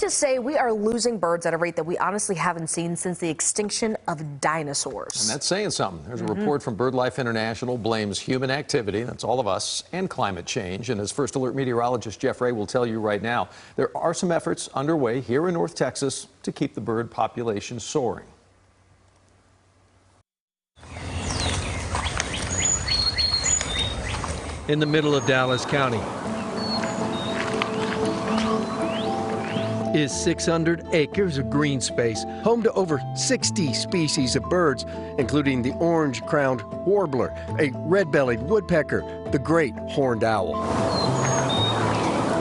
Scientists say we are losing birds at a rate that we honestly haven't seen since the extinction of dinosaurs. And that's saying something. There's a report from BirdLife International blames human activity, that's all of us, and climate change. And as First Alert meteorologist Jeff Ray will tell you right now, there are some efforts underway here in North Texas to keep the bird population soaring. In the middle of Dallas County is 600 acres of green space, home to over 60 species of birds, including the orange-crowned warbler, a red-bellied woodpecker, the great horned owl.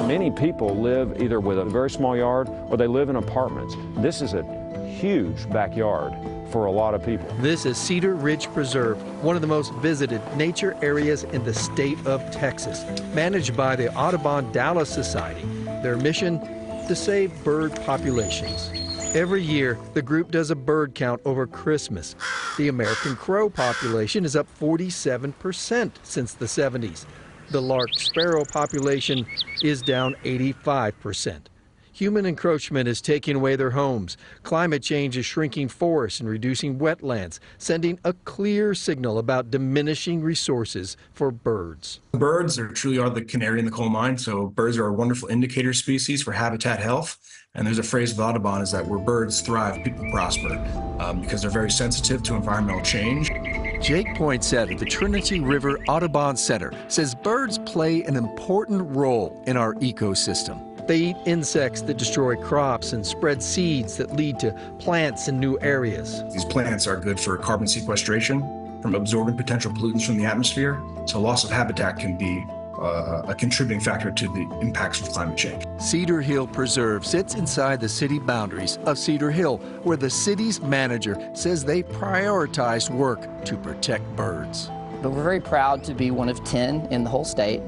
Many people live either with a very small yard or they live in apartments. This is a huge backyard for a lot of people. This is Cedar Ridge Preserve, one of the most visited nature areas in the state of Texas, managed by the Audubon Dallas Society. Their mission, to save bird populations. Every year, the group does a bird count over Christmas. The American crow population is up 47% since the 70s. The lark sparrow population is down 85%. Human encroachment is taking away their homes. Climate change is shrinking forests and reducing wetlands, sending a clear signal about diminishing resources for birds. Birds truly are the canary in the coal mine, so birds are a wonderful indicator species for habitat health. And there's a phrase with Audubon is that where birds thrive, people prosper, because they're very sensitive to environmental change. Jake Poinsettia, the Trinity River Audubon Center, says birds play an important role in our ecosystem. They eat insects that destroy crops and spread seeds that lead to plants in new areas. These plants are good for carbon sequestration from absorbing potential pollutants from the atmosphere, so loss of habitat can be a contributing factor to the impacts of climate change. Cedar Hill Preserve sits inside the city boundaries of Cedar Hill, where the city's manager says they prioritize work to protect birds. But we're very proud to be one of 10 in the whole state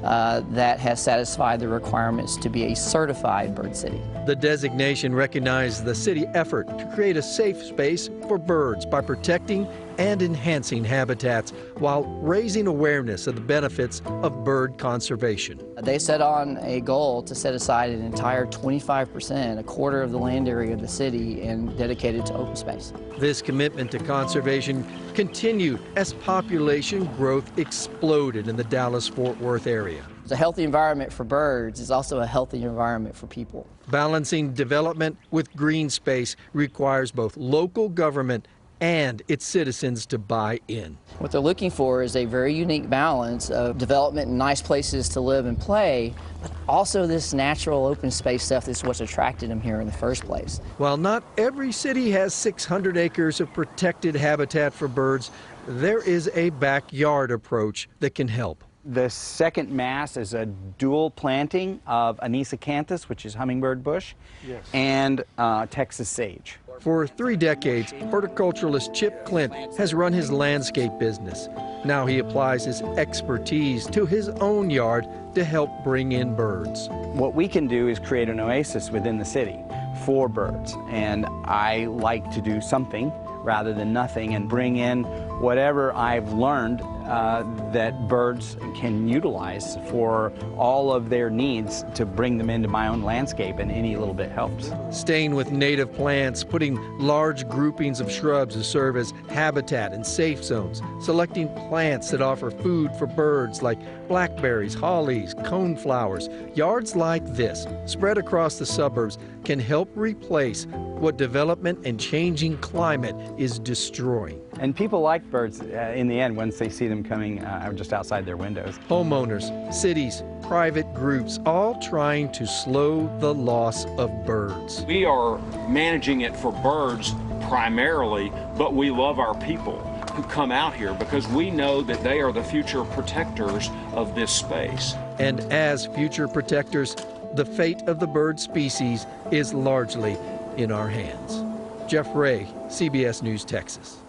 that has satisfied the requirements to be a certified bird city. The designation recognizes the city effort to create a safe space for birds by protecting and enhancing habitats while raising awareness of the benefits of bird conservation. They set on a goal to set aside an entire 25%, a quarter of the land area of the city, and dedicate it to open space. This commitment to conservation continued as population growth exploded in the Dallas-Fort Worth area. A healthy environment for birds is also a healthy environment for people. Balancing development with green space requires both local government and its citizens to buy in. What they're looking for is a very unique balance of development and nice places to live and play, but also this natural open space stuff is what's attracted them here in the first place. While not every city has 600 acres of protected habitat for birds, there is a backyard approach that can help. The second mass is a dual planting of Anisacanthus, which is hummingbird bush, and Texas sage. For 3 decades, horticulturalist Chip Clint has run his landscape business. Now he applies his expertise to his own yard to help bring in birds. What we can do is create an oasis within the city for birds, and I like to do something rather than nothing and bring in whatever I've learned that birds can utilize for all of their needs to bring them into my own landscape, and any little bit helps. Staying with native plants, putting large groupings of shrubs to serve as habitat and safe zones, selecting plants that offer food for birds like blackberries, hollies, coneflowers. Yards like this, spread across the suburbs, can help replace what development and changing climate is destroying. And people like birds in the end once they see them coming just outside their windows. Homeowners, cities, private groups, all trying to slow the loss of birds. We are managing it for birds primarily, but we love our people who come out here because we know that they are the future protectors of this space. And as future protectors, the fate of the bird species is largely in our hands. Jeff Ray, CBS News, Texas.